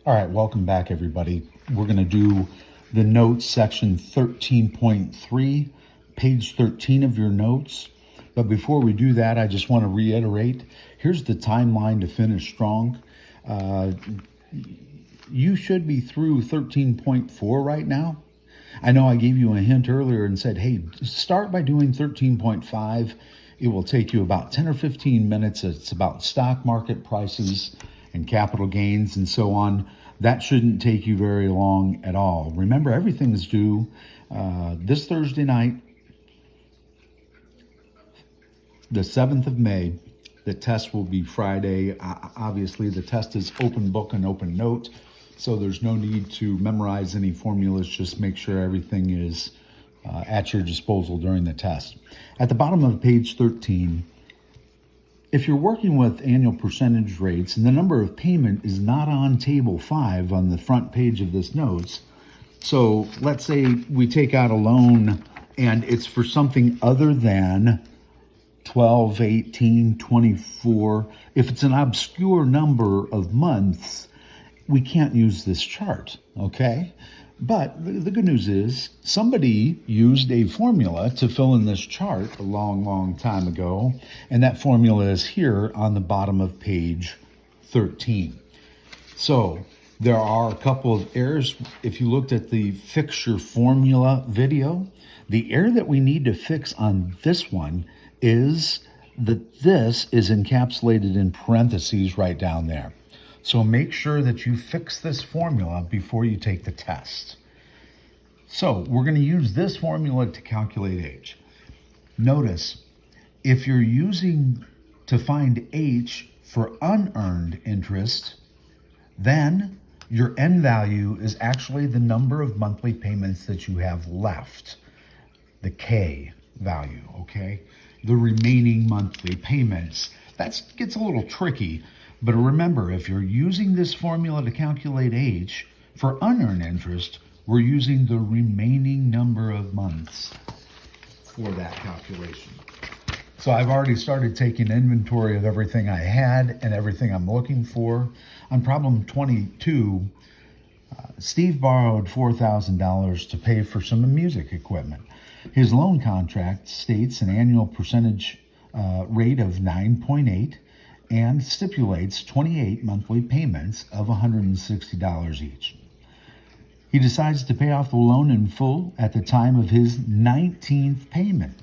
All right, welcome back, everybody. We're going to do the notes section 13.3, page 13 of your notes. But before we do that, I just want to reiterate, here's the timeline to finish strong. You should be through 13.4 right now. I know I gave you a hint earlier and said, hey, start by doing 13.5. It will take you about 10 or 15 minutes. It's about stock market prices and capital gains and so on. That shouldn't take you very long at all. Remember, everything is due this Thursday night, the 7th of May. The test will be Friday. Obviously, the test is open book and open note, so there's no need to memorize any formulas. Just make sure everything is at your disposal during the test. At the bottom of page 13, if you're working with annual percentage rates and the number of payment is not on table 5 on the front page of this notes, so let's say we take out a loan and it's for something other than 12, 18, 24. If it's an obscure number of months, we can't use this chart, okay? But the good news is somebody used a formula to fill in this chart a long time ago, and that formula is here on the bottom of page 13. So there are a couple of errors. If you looked at the Fix Your Formula video, the error that we need to fix on this one is that this is encapsulated in parentheses right down there. So make sure that you fix this formula before you take the test. So we're going to use this formula to calculate age. Notice, if you're using to find H for unearned interest, then your end value is actually the number of monthly payments that you have left, the K value, okay? The remaining monthly payments. That gets a little tricky. But remember, if you're using this formula to calculate H for unearned interest, we're using the remaining number of months for that calculation. So I've already started taking inventory of everything I had and everything I'm looking for. On problem 22, Steve borrowed $4,000 to pay for some music equipment. His loan contract states an annual percentage rate of 9.8 and stipulates 28 monthly payments of $160 each. He decides to pay off the loan in full at the time of his 19th payment.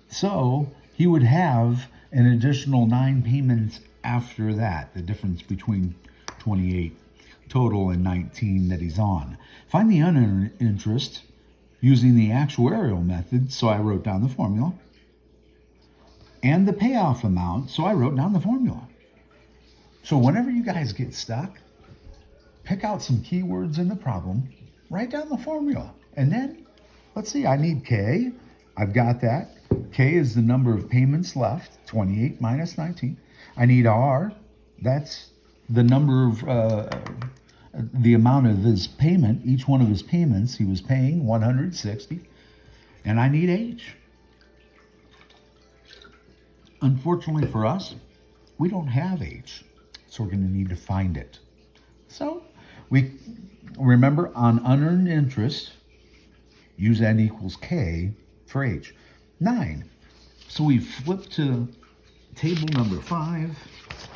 So he would have an additional 9 payments after that, the difference between 28 total and 19 that he's on. Find the unearned interest using the actuarial method, so I wrote down the formula, and the payoff amount, so I wrote down the formula. So whenever you guys get stuck, pick out some keywords in the problem, write down the formula, and then, let's see, I need K. I've got that. K is the number of payments left, 28 minus 19. I need R. That's the number of, the amount of his payment, each one of his payments, he was paying 160. And I need H. Unfortunately for us, we don't have H. So we're going to need to find it. So we remember, on unearned interest, use N equals K for H. 9. So we flip to table number 5,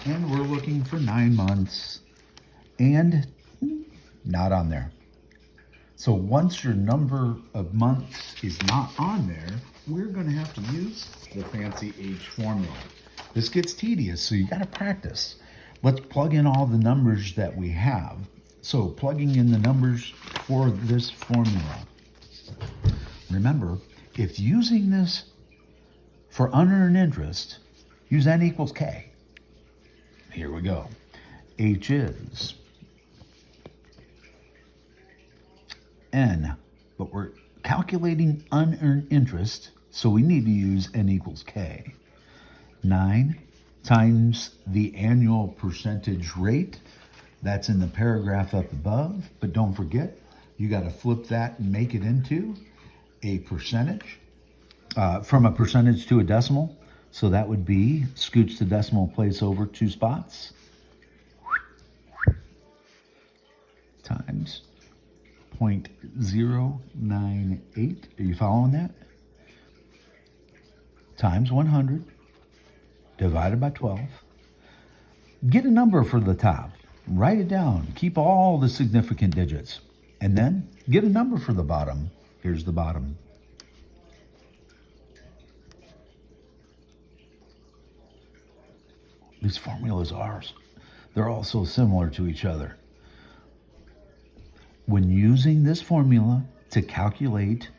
and we're looking for 9 months, and not on there. So once your number of months is not on there, we're going to have to use the fancy H formula. This gets tedious, so you got to practice. Let's plug in all the numbers that we have. So plugging in the numbers for this formula. Remember, if using this for unearned interest, use N equals K. Here we go. H is N, but we're calculating unearned interest, so we need to use N equals K. 9 times the annual percentage rate. That's in the paragraph up above, but don't forget, you got to flip that and make it into a percentage, from a percentage to a decimal. So that would be, scooch the decimal place over 2 spots. 0.098. Are you following that? Times 100 divided by 12. Get a number for the top. Write it down. Keep all the significant digits. And then get a number for the bottom. Here's the bottom. These formulas they're all so similar to each other. When using this formula to calculate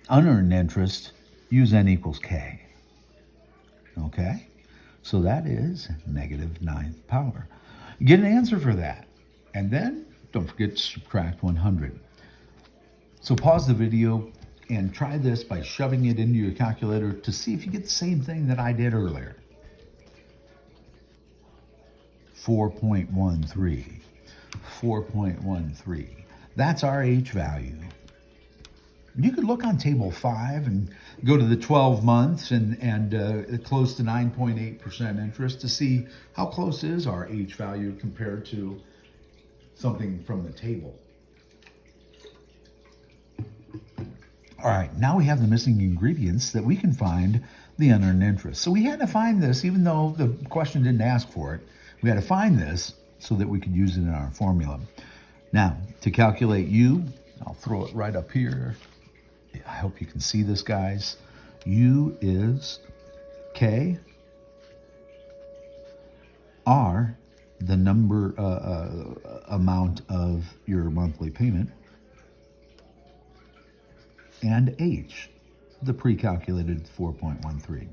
unearned interest, use n equals k. Okay? So that is -9th power. Get an answer for that. And then don't forget to subtract 100. So pause the video and try this by shoving it into your calculator to see if you get the same thing that I did earlier. 4.13. 4.13. That's our H value. You could look on table 5 and go to the 12 months and close to 9.8% interest to see how close is our H value compared to something from the table. All right, now we have the missing ingredients that we can find the unearned interest. So we had to find this, even though the question didn't ask for it. We had to find this so that we could use it in our formula. Now, to calculate U, I'll throw it right up here. I hope you can see this, guys. U is K R, the number amount of your monthly payment, and H, the pre-calculated 4.13.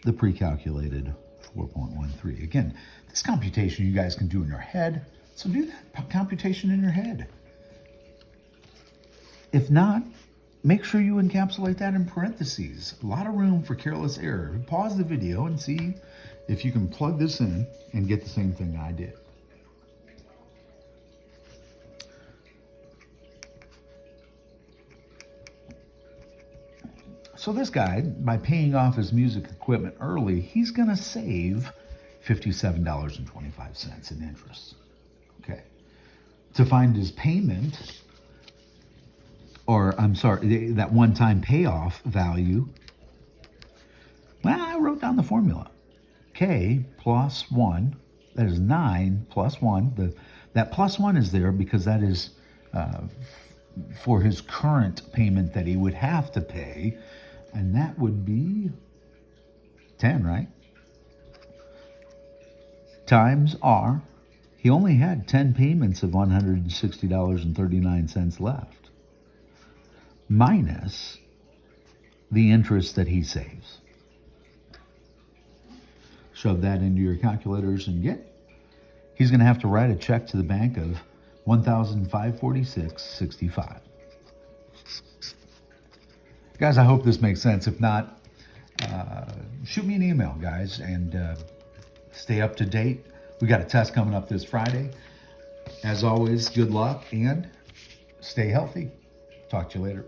The pre-calculated 4.13. Again, this computation you guys can do in your head, so do that computation in your head. If not, make sure you encapsulate that in parentheses. A lot of room for careless error. Pause the video and see if you can plug this in and get the same thing I did. So this guy, by paying off his music equipment early, he's going to save $57.25 in interest. Okay. To find his payment, or I'm sorry, that one-time payoff value, well, I wrote down the formula. K plus 1, that is 9 plus 1. That plus 1 is there because that is for his current payment that he would have to pay. And that would be 10, right? Times R. He only had 10 payments of $160.39 left. Minus the interest that he saves. Shove that into your calculators and he's going to have to write a check to the bank of $1,546.65. Guys, I hope this makes sense. If not, shoot me an email, guys, and stay up to date. We got a test coming up this Friday. As always, good luck and stay healthy. Talk to you later.